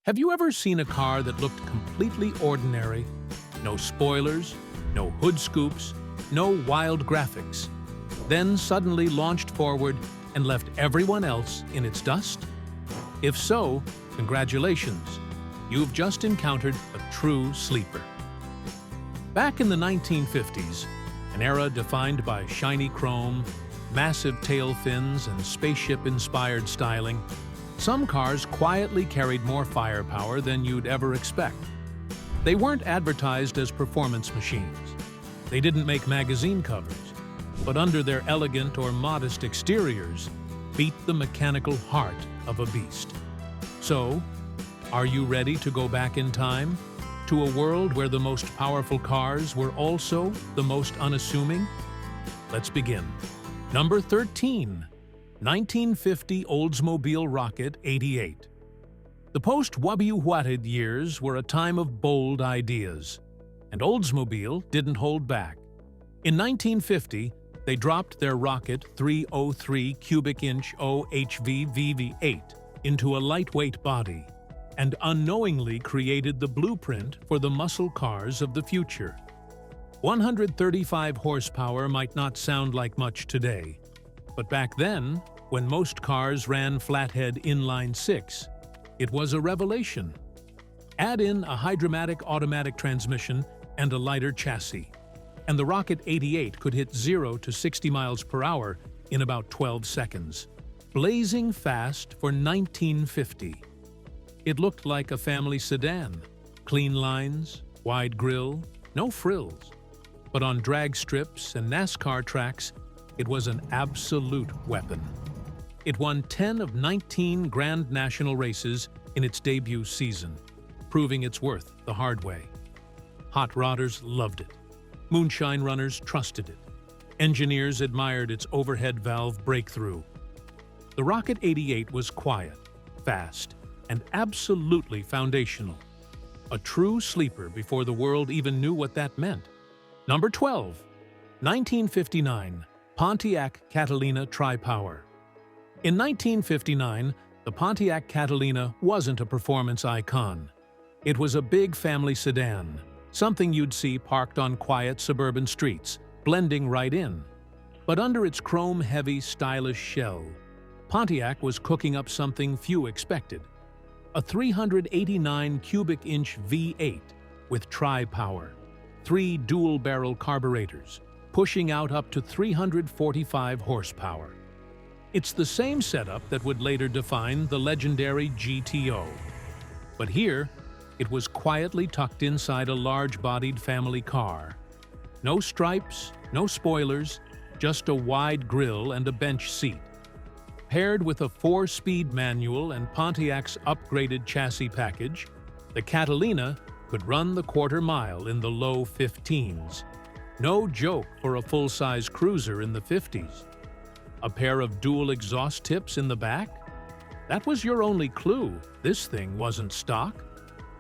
Have you ever seen a car that looked completely ordinary? No spoilers, no hood scoops, no wild graphics, then suddenly launched forward and left everyone else in its dust? If so, congratulations, you've just encountered a true sleeper. Back in the 1950s, an era defined by shiny chrome, massive tail fins, and spaceship-inspired styling, some cars quietly carried more firepower than you'd ever expect. They weren't advertised as performance machines. They didn't make magazine covers, but under their elegant or modest exteriors, beat the mechanical heart of a beast. So, are you ready to go back in time? To a world where the most powerful cars were also the most unassuming? Let's begin. Number 13. 1950 Oldsmobile Rocket 88. The post-Wubby years were a time of bold ideas, and Oldsmobile didn't hold back. In 1950, they dropped their Rocket 303 cubic inch OHV VV8 into a lightweight body and unknowingly created the blueprint for the muscle cars of the future. 135 horsepower might not sound like much today, but back then, when most cars ran flathead inline-six, it was a revelation. Add in a hydromatic automatic transmission and a lighter chassis, and the Rocket 88 could hit 0 to 60 miles per hour in about 12 seconds. Blazing fast for 1950. It looked like a family sedan. Clean lines, wide grille, no frills. But on drag strips and NASCAR tracks, it was an absolute weapon. It won 10 of 19 Grand National races in its debut season, proving its worth the hard way. Hot rodders loved it. Moonshine runners trusted it. Engineers admired its overhead valve breakthrough. The Rocket 88 was quiet, fast, and absolutely foundational. A true sleeper before the world even knew what that meant. Number 12. 1959 Pontiac Catalina TriPower. In 1959, the Pontiac Catalina wasn't a performance icon. It was a big family sedan, something you'd see parked on quiet suburban streets, blending right in. But under its chrome-heavy, stylish shell, Pontiac was cooking up something few expected. A 389 cubic inch V8 with TriPower, 3 dual-barrel carburetors, pushing out up to 345 horsepower. It's the same setup that would later define the legendary GTO. But here, it was quietly tucked inside a large-bodied family car. No stripes, no spoilers, just a wide grille and a bench seat. Paired with a 4-speed manual and Pontiac's upgraded chassis package, the Catalina could run the quarter mile in the low 15s. No joke for a full-size cruiser in the 50s. A pair of dual exhaust tips in the back? That was your only clue this thing wasn't stock.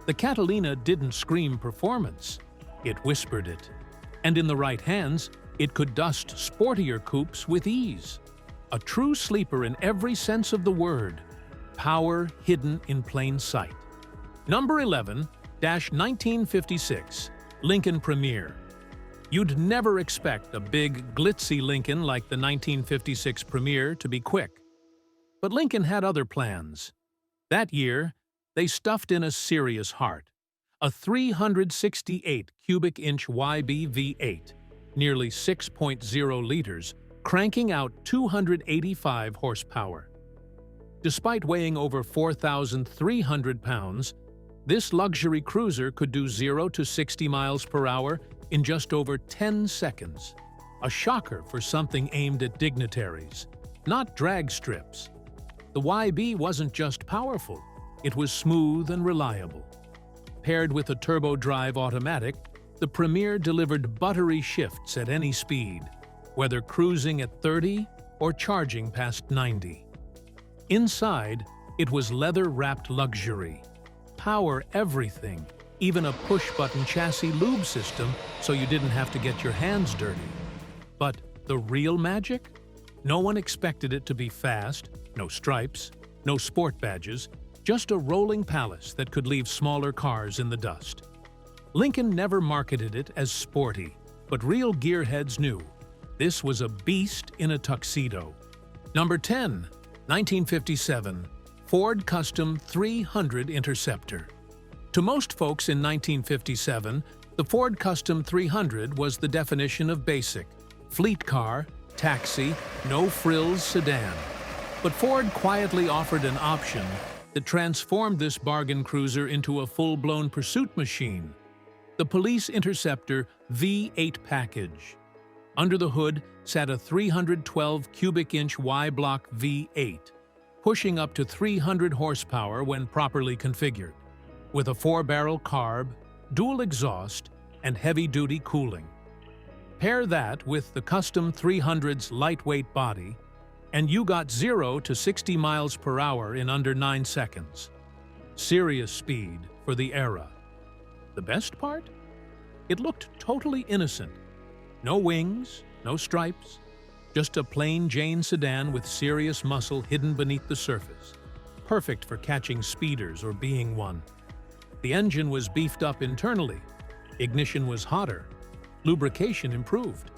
The Catalina didn't scream performance, it whispered it. And in the right hands, it could dust sportier coupes with ease. A true sleeper in every sense of the word. Power hidden in plain sight. Number 11, 1956 Lincoln Premier. You'd never expect a big, glitzy Lincoln like the 1956 Premier to be quick. But Lincoln had other plans. That year, they stuffed in a serious heart. A 368 cubic inch YB V8, nearly 6.0 liters, cranking out 285 horsepower. Despite weighing over 4,300 pounds, this luxury cruiser could do 0 to 60 miles per hour in just over 10 seconds. A shocker for something aimed at dignitaries, not drag strips. The YB wasn't just powerful, it was smooth and reliable. Paired with a turbo-drive automatic, the Premier delivered buttery shifts at any speed, whether cruising at 30 or charging past 90. Inside, it was leather-wrapped luxury. Power everything, even a push-button chassis lube system so you didn't have to get your hands dirty. But the real magic? No one expected it to be fast, no stripes, no sport badges, just a rolling palace that could leave smaller cars in the dust. Lincoln never marketed it as sporty, but real gearheads knew this was a beast in a tuxedo. Number 10, 1957, Ford Custom 300 Interceptor. To most folks in 1957, the Ford Custom 300 was the definition of basic, fleet car, taxi, no-frills sedan. But Ford quietly offered an option that transformed this bargain cruiser into a full-blown pursuit machine: the Police Interceptor V8 package. Under the hood sat a 312 cubic inch Y-block V8, pushing up to 300 horsepower when properly configured, with a 4-barrel carb, dual exhaust, and heavy-duty cooling. Pair that with the Custom 300's lightweight body, and you got 0 to 60 miles per hour in under 9 seconds. Serious speed for the era. The best part? It looked totally innocent. No wings, no stripes, just a plain Jane sedan with serious muscle hidden beneath the surface. Perfect for catching speeders or being one. The engine was beefed up internally. Ignition was hotter. Lubrication improved.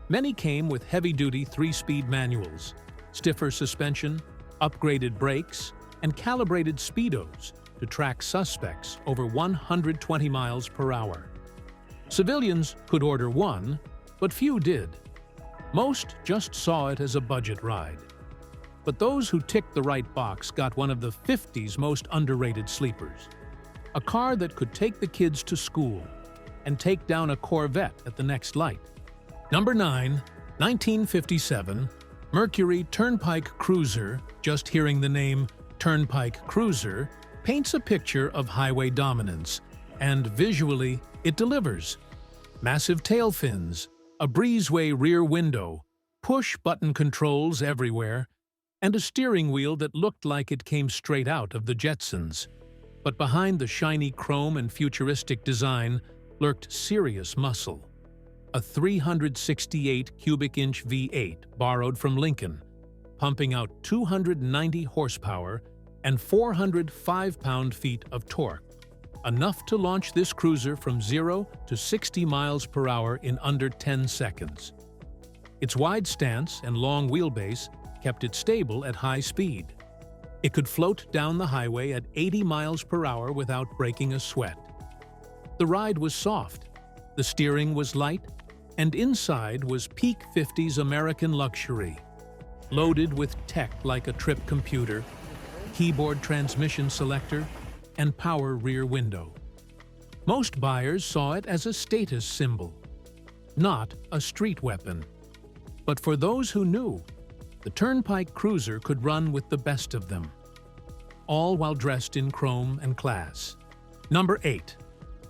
Many came with heavy-duty 3-speed manuals, stiffer suspension, upgraded brakes, and calibrated speedos to track suspects over 120 miles per hour. Civilians could order one, but few did. Most just saw it as a budget ride. But those who ticked the right box got one of the 50's most underrated sleepers. A car that could take the kids to school and take down a Corvette at the next light. Number 9, 1957, Mercury Turnpike Cruiser. Just hearing the name Turnpike Cruiser paints a picture of highway dominance, and visually it delivers. Massive tail fins, a breezeway rear window, push-button controls everywhere, and a steering wheel that looked like it came straight out of the Jetsons. But behind the shiny chrome and futuristic design lurked serious muscle. A 368 cubic inch V8 borrowed from Lincoln, pumping out 290 horsepower and 405 pound-feet of torque, enough to launch this cruiser from 0 to 60 miles per hour in under 10 seconds. Its wide stance and long wheelbase kept it stable at high speed. It could float down the highway at 80 miles per hour without breaking a sweat. The ride was soft, the steering was light, and inside was peak 50s American luxury, loaded with tech like a trip computer, keyboard transmission selector, and power rear window. Most buyers saw it as a status symbol, not a street weapon. But for those who knew, the Turnpike Cruiser could run with the best of them, all while dressed in chrome and class. Number 8,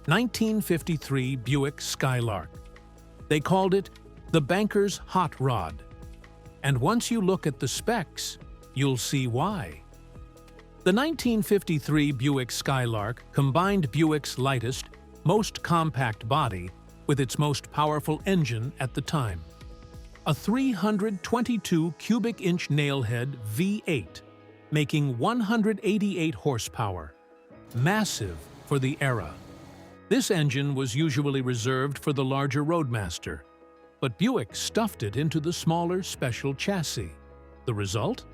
1953 Buick Skylark. They called it the banker's hot rod. And once you look at the specs, you'll see why. The 1953 Buick Skylark combined Buick's lightest, most compact body with its most powerful engine at the time. A 322 cubic inch nailhead V8, making 188 horsepower. Massive for the era. This engine was usually reserved for the larger Roadmaster, but Buick stuffed it into the smaller special chassis. The result?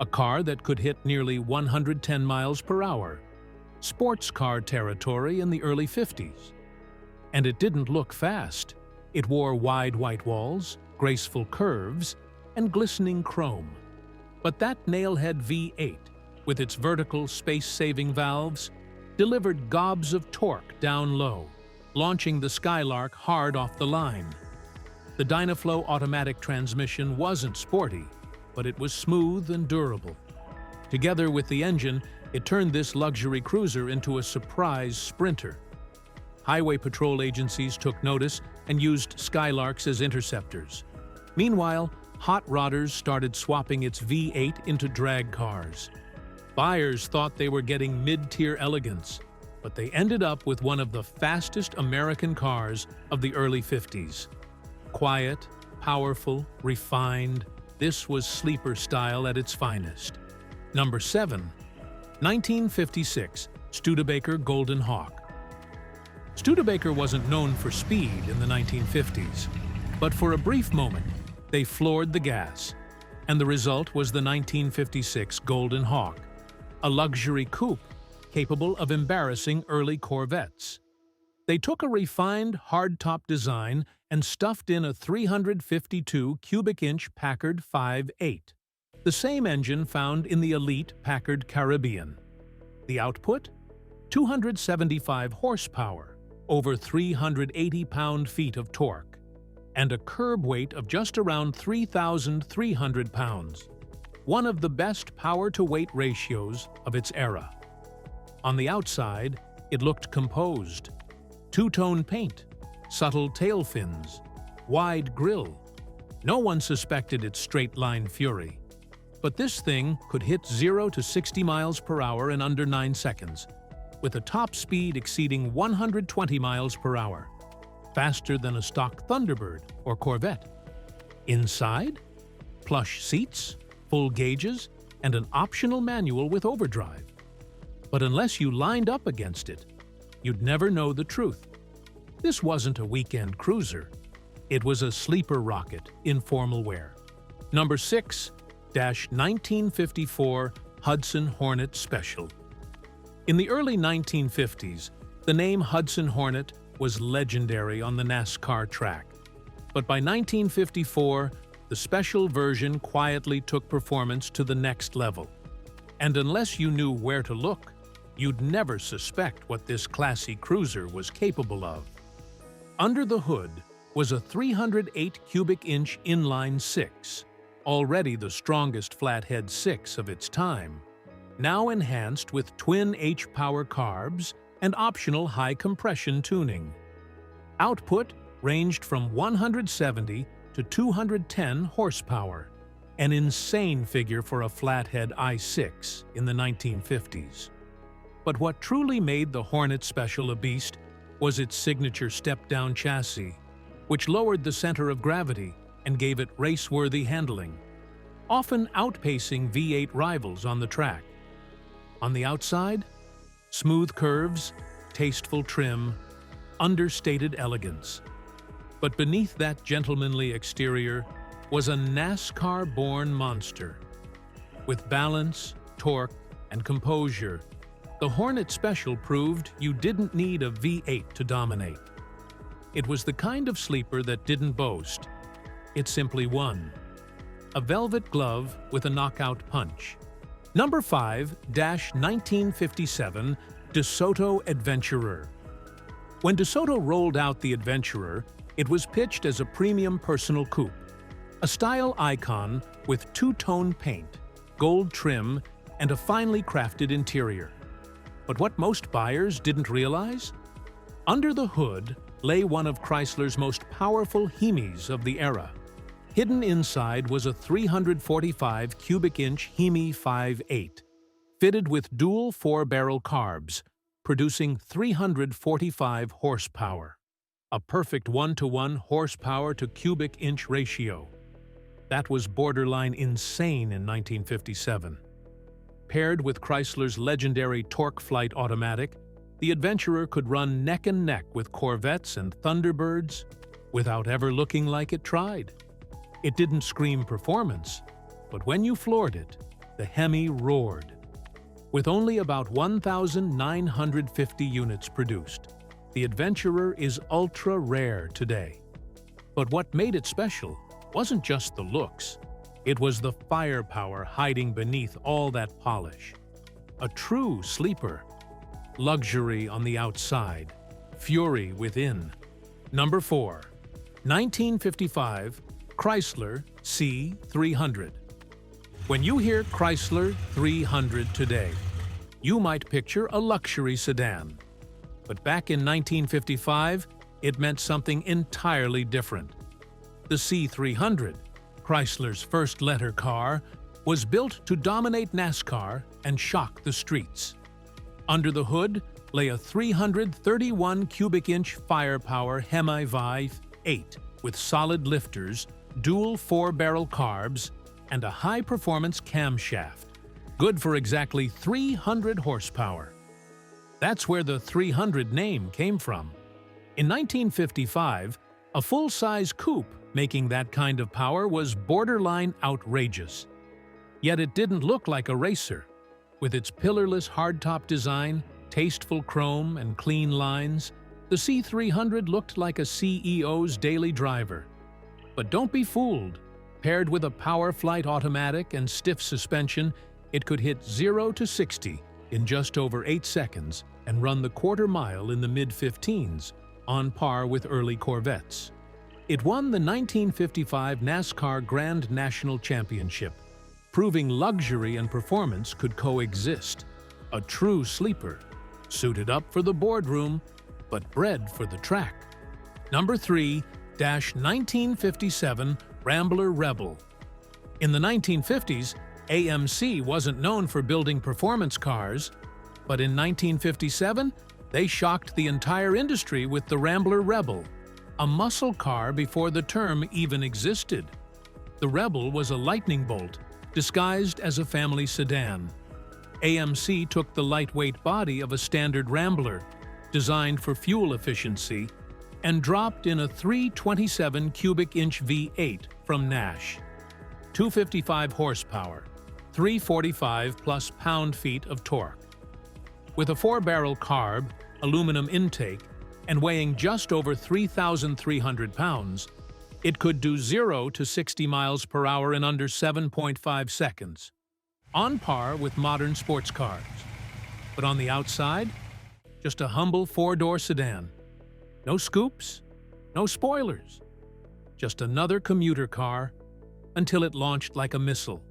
A car that could hit nearly 110 miles per hour. Sports car territory in the early 50s. And it didn't look fast. It wore wide white walls, graceful curves, and glistening chrome. But that nailhead V8, with its vertical space-saving valves, delivered gobs of torque down low, launching the Skylark hard off the line. The Dynaflow automatic transmission wasn't sporty, but it was smooth and durable. Together with the engine, it turned this luxury cruiser into a surprise sprinter. Highway patrol agencies took notice and used Skylarks as interceptors. Meanwhile, hot rodders started swapping its V8 into drag cars. Buyers thought they were getting mid-tier elegance, but they ended up with one of the fastest American cars of the early 50s. Quiet, powerful, refined, this was sleeper style at its finest. Number 7, 1956 Studebaker Golden Hawk. Studebaker wasn't known for speed in the 1950s, but for a brief moment, they floored the gas, and the result was the 1956 Golden Hawk, a luxury coupe capable of embarrassing early Corvettes. They took a refined hardtop design and stuffed in a 352 cubic inch Packard 5.8, the same engine found in the elite Packard Caribbean. The output? 275 horsepower, over 380 pound-feet of torque, and a curb weight of just around 3,300 pounds, one of the best power-to-weight ratios of its era. On the outside, it looked composed. Two-tone paint, subtle tail fins, wide grille. No one suspected its straight-line fury. But this thing could hit 0 to 60 miles per hour in under 9 seconds, with a top speed exceeding 120 miles per hour, faster than a stock Thunderbird or Corvette. Inside, plush seats, full gauges, and an optional manual with overdrive. But unless you lined up against it, you'd never know the truth. This wasn't a weekend cruiser. It was a sleeper rocket in formal wear. Number 6-1954 Hudson Hornet Special. In the early 1950s, the name Hudson Hornet was legendary on the NASCAR track. But by 1954, the special version quietly took performance to the next level. And unless you knew where to look, you'd never suspect what this classy cruiser was capable of. Under the hood was a 308 cubic inch inline 6, already the strongest flathead 6 of its time, now enhanced with twin H-power carbs and optional high-compression tuning. Output ranged from 170 to 210 horsepower, an insane figure for a flathead I-6 in the 1950s. But what truly made the Hornet Special a beast was its signature step-down chassis, which lowered the center of gravity and gave it race-worthy handling, often outpacing V8 rivals on the track. On the outside, smooth curves, tasteful trim, understated elegance. But beneath that gentlemanly exterior was a NASCAR-born monster. With balance, torque, and composure, the Hornet Special proved you didn't need a V8 to dominate. It was the kind of sleeper that didn't boast. It simply won. A velvet glove with a knockout punch. Number 5-1957 DeSoto Adventurer. When DeSoto rolled out the Adventurer, it was pitched as a premium personal coupe, a style icon with two-tone paint, gold trim, and a finely crafted interior. But what most buyers didn't realize? Under the hood lay one of Chrysler's most powerful Hemis of the era. Hidden inside was a 345 cubic inch Hemi 5.8, fitted with dual 4-barrel carbs, producing 345 horsepower. A perfect 1-to-1 horsepower to cubic inch ratio. That was borderline insane in 1957. Paired with Chrysler's legendary Torque Flight automatic, the Adventurer could run neck and neck with Corvettes and Thunderbirds without ever looking like it tried. It didn't scream performance, but when you floored it, the Hemi roared. With only about 1,950 units produced, the Adventurer is ultra-rare today. But what made it special wasn't just the looks. It was the firepower hiding beneath all that polish. A true sleeper. Luxury on the outside, fury within. Number 4-1955 Chrysler C300. When you hear Chrysler 300 today, you might picture a luxury sedan. But back in 1955, it meant something entirely different. The C300, Chrysler's first letter car, was built to dominate NASCAR and shock the streets. Under the hood lay a 331 cubic inch firepower Hemi Vive 8 with solid lifters, dual 4-barrel carbs, and a high-performance camshaft. good for exactly 300 horsepower. That's where the 300 name came from. In 1955, a full-size coupe making that kind of power was borderline outrageous. Yet it didn't look like a racer. With its pillarless hardtop design, tasteful chrome, and clean lines, the C300 looked like a CEO's daily driver. But don't be fooled. Paired with a Power Flight automatic and stiff suspension, it could hit 0 to 60 in just over 8 seconds and run the quarter mile in the mid-15s, on par with early Corvettes. It won the 1955 NASCAR Grand National Championship, proving luxury and performance could coexist. A true sleeper, suited up for the boardroom, but bred for the track. Number 3, 1957 Ramler Rebel. In the 1950s, AMC wasn't known for building performance cars, but in 1957, they shocked the entire industry with the Ramler Rebel, a muscle car before the term even existed. The Rebel was a lightning bolt, disguised as a family sedan. AMC took the lightweight body of a standard Rambler, designed for fuel efficiency, and dropped in a 327 cubic inch V8 from Nash. 255 horsepower, 345 plus pound-feet of torque. With a 4-barrel carb, aluminum intake, and weighing just over 3,300 pounds, it could do 0 to 60 miles per hour in under 7.5 seconds, on par with modern sports cars. But on the outside, just a humble 4-door sedan. No scoops, no spoilers, just another commuter car until it launched like a missile.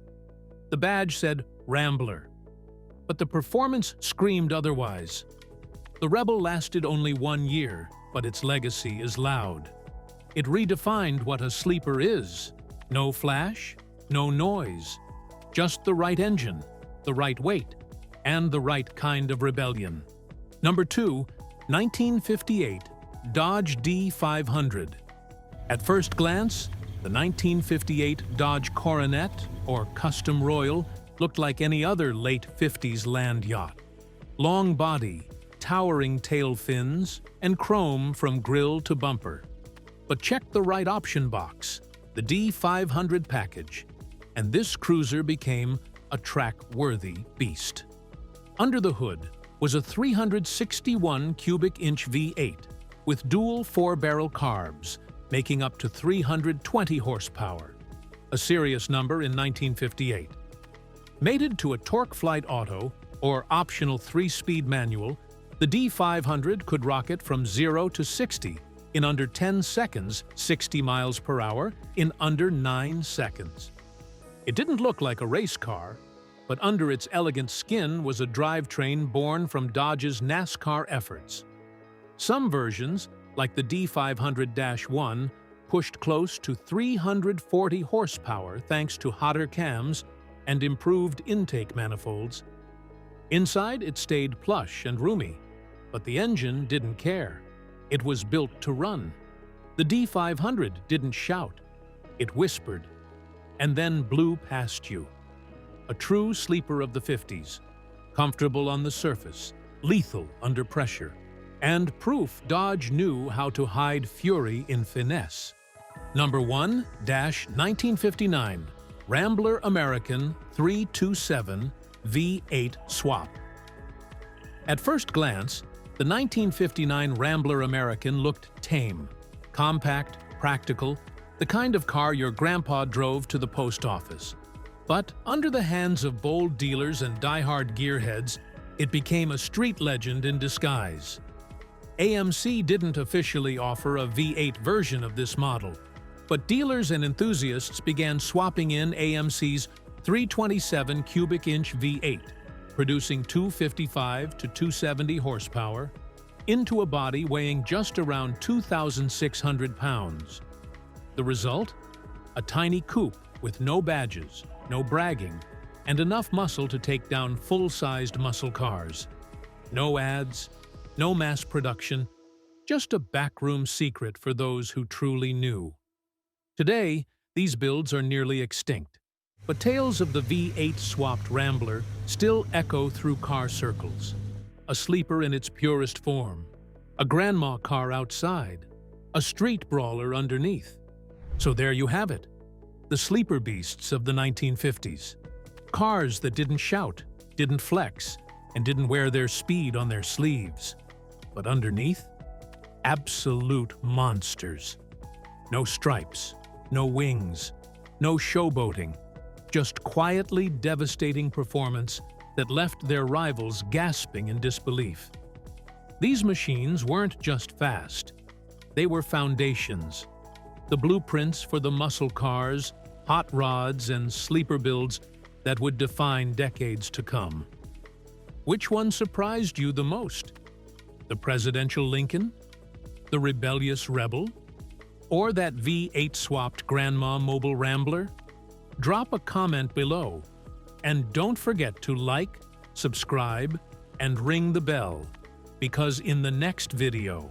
The badge said Rambler, but the performance screamed otherwise. The Rebel lasted only 1 year, but its legacy is loud. It redefined what a sleeper is. No flash, no noise, just the right engine, the right weight, and the right kind of rebellion. Number 2, 1958 Dodge D500. At first glance, the 1958 Dodge Coronet, or Custom Royal, looked like any other late 50s land yacht. Long body, towering tail fins, and chrome from grille to bumper. But check the right option box, the D500 package, and this cruiser became a track-worthy beast. Under the hood was a 361 cubic inch V8 with dual 4-barrel carbs, making up to 320 horsepower, a serious number in 1958. Mated to a Torque Flight Auto or optional 3-speed manual, the D500 could rocket from 0 to 60 in under 10 seconds, 60 miles per hour in under 9 seconds. It didn't look like a race car, but under its elegant skin was a drivetrain born from Dodge's NASCAR efforts. Some versions, like the D500-1, pushed close to 340 horsepower thanks to hotter cams and improved intake manifolds. Inside, it stayed plush and roomy, but the engine didn't care. It was built to run. The D500 didn't shout. It whispered, and then blew past you. A true sleeper of the 50s, comfortable on the surface, lethal under pressure, and proof Dodge knew how to hide fury in finesse. Number 1, 1959 Rambler American 327 V8 Swap. At first glance, the 1959 Rambler American looked tame, compact, practical, the kind of car your grandpa drove to the post office. But under the hands of bold dealers and die-hard gearheads, it became a street legend in disguise. AMC didn't officially offer a V8 version of this model, but dealers and enthusiasts began swapping in AMC's 327 cubic inch V8, producing 255 to 270 horsepower, into a body weighing just around 2,600 pounds. The result? A tiny coupe with no badges, no bragging, and enough muscle to take down full-sized muscle cars. No ads, no mass production, just a backroom secret for those who truly knew. Today, these builds are nearly extinct. But tales of the V8 swapped Rambler still echo through car circles. A sleeper in its purest form, a grandma car outside, a street brawler underneath. So there you have it, the sleeper beasts of the 1950s. Cars that didn't shout, didn't flex, and didn't wear their speed on their sleeves. But underneath, absolute monsters. No stripes, no wings, no showboating, just quietly devastating performance that left their rivals gasping in disbelief. These machines weren't just fast. They were foundations, the blueprints for the muscle cars, hot rods, and sleeper builds that would define decades to come. Which one surprised you the most? The presidential Lincoln? The rebellious Rebel? Or that V8 swapped Grandma Mobile Rambler? Drop a comment below. And don't forget to like, subscribe, and ring the bell, because in the next video,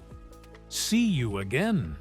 see you again.